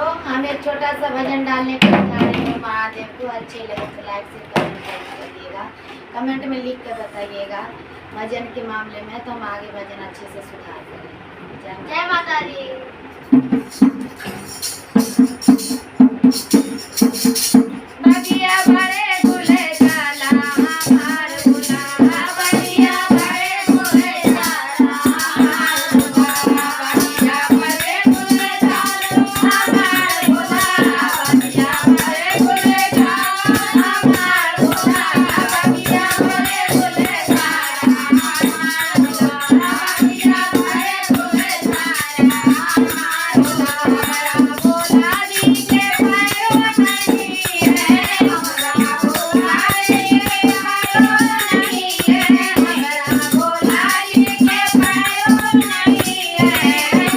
तो हम एक छोटा सा भजन डालने को जा रहे हैं। महादेव को अच्छे लगे तो लाइक से कमेंट करिएगा, कमेंट में लिख कर बताइएगा भजन के मामले में, तो हम आगे भजन अच्छे से सुधार करें। जय माता दी। बगिया भरे गुले जाला हमार गुलाब, बगिया भरे गुले जाला हमार गुलाब, बगिया भरे गुले जाला हमार गुलाब, बगिया भरे गुले जाला हमार गुलाब, बगिया भरे गुले जाला हमार गुलाब, बगिया भरे गुले जाला हमार गुलाब। भोला जी के पैरो नहीं है हमरा भोला जी के पैरो नहीं है हमरा भोला जी के पैरो नहीं है।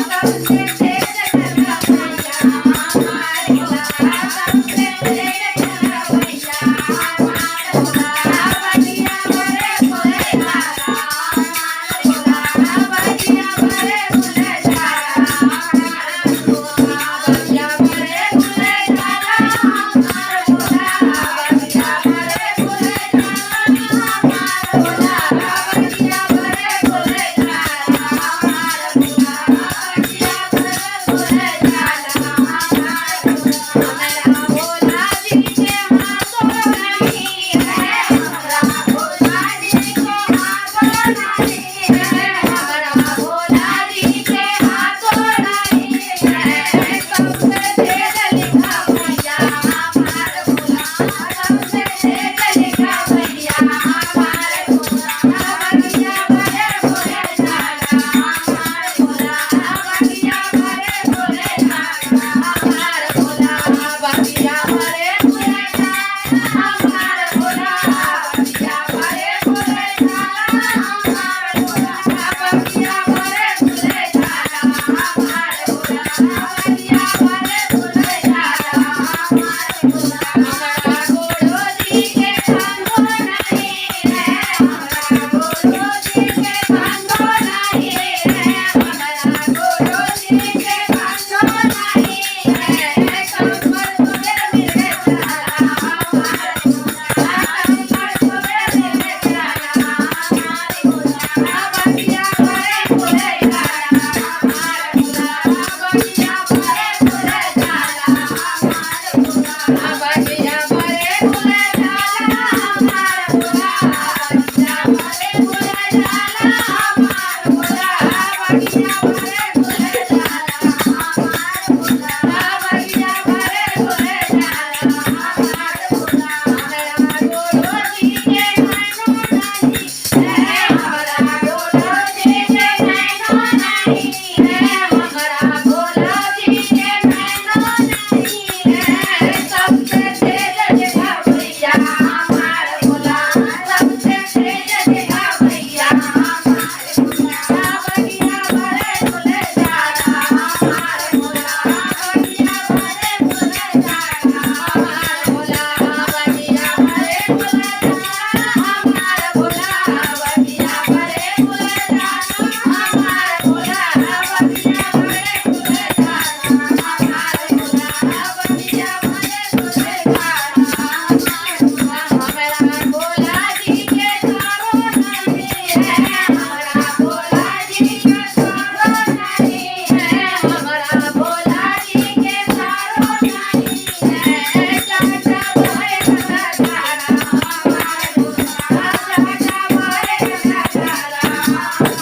सबसे तेज करवैया हमार भोला, सबसे तेज करवैया हमार भोला, बगिया भरे गुले जाला हमार भोला, बगिया भरे गुले जाला हमार भोला, बगिया भरे गुले जाला हमार भोला, बगिया भरे गुले जाला हमार भोला, बगिया भरे गुले जाला हमार भोला, बगिया भरे गुले जाला हमार भोला। हमरा भोला जी के हाथों नहीं है हमरा भोला जी के हाथों नहीं है हमरा भोला जी के हाथों नहीं है। सबसे तेज लिखा भैया हमार भोला, सबसे तेज लिखा भैया हमार भोला, बगिया भरे गुले जाला हमार भोला, बगिया भरे गुले जाला हमार भोला, बगिया भरे गुले जाला हमार भोला, बगिया भरे गुले जाला हमार भोला, बगिया भरे गुले जाला हमार भोला, बगिया भरे गुले जाला हमार भोला। हमरा गुरु जी के संगो नहीं है हमरा गुरु जी के संगो नहीं है हमरा गुरु जी के संगो नहीं है। कमर तुझे मिले जाला हमार भोला, कमर तुझे मिले जाला हमार भोला, बगिया भरे गुले जाला हमार भोला, बगिया भरे गुले जाला हमार भोला, बगिया भरे गुले जाला हमार भोला, बगिया भरे गुले जाला हमार भोला, बगिया भरे गुले जाला हमार भोला, बगिया भरे गुले जाला हमार भोला। हमरा गुरु जी के नैनो नहीं है हमरा गुरु जी के नैनो नहीं है हमरा भोला जी के नैनो नहीं है। सबसे तेज लिखा भैया हमार भोला, सबसे तेज लिखा भैया हमार भोला, बगिया भरे गुले जाला हमार भोला, बगिया भरे गुले जाला हमार भोला, बगिया भरे गुले जाला हमार भोला, बगिया भरे गुले जाला हमार भोला, बगिया भरे गुले जाला हमार भोला, बगिया भरे गुले जाला हमार भोला। हमरा भोला जी के संगो नहीं है हमरा भोला जी के संगो नहीं है हमरा भोला जी के संगो नहीं है। चाचा भरे गंगा जाला हमार भोला, चाचा भरे गंगा जाला हमार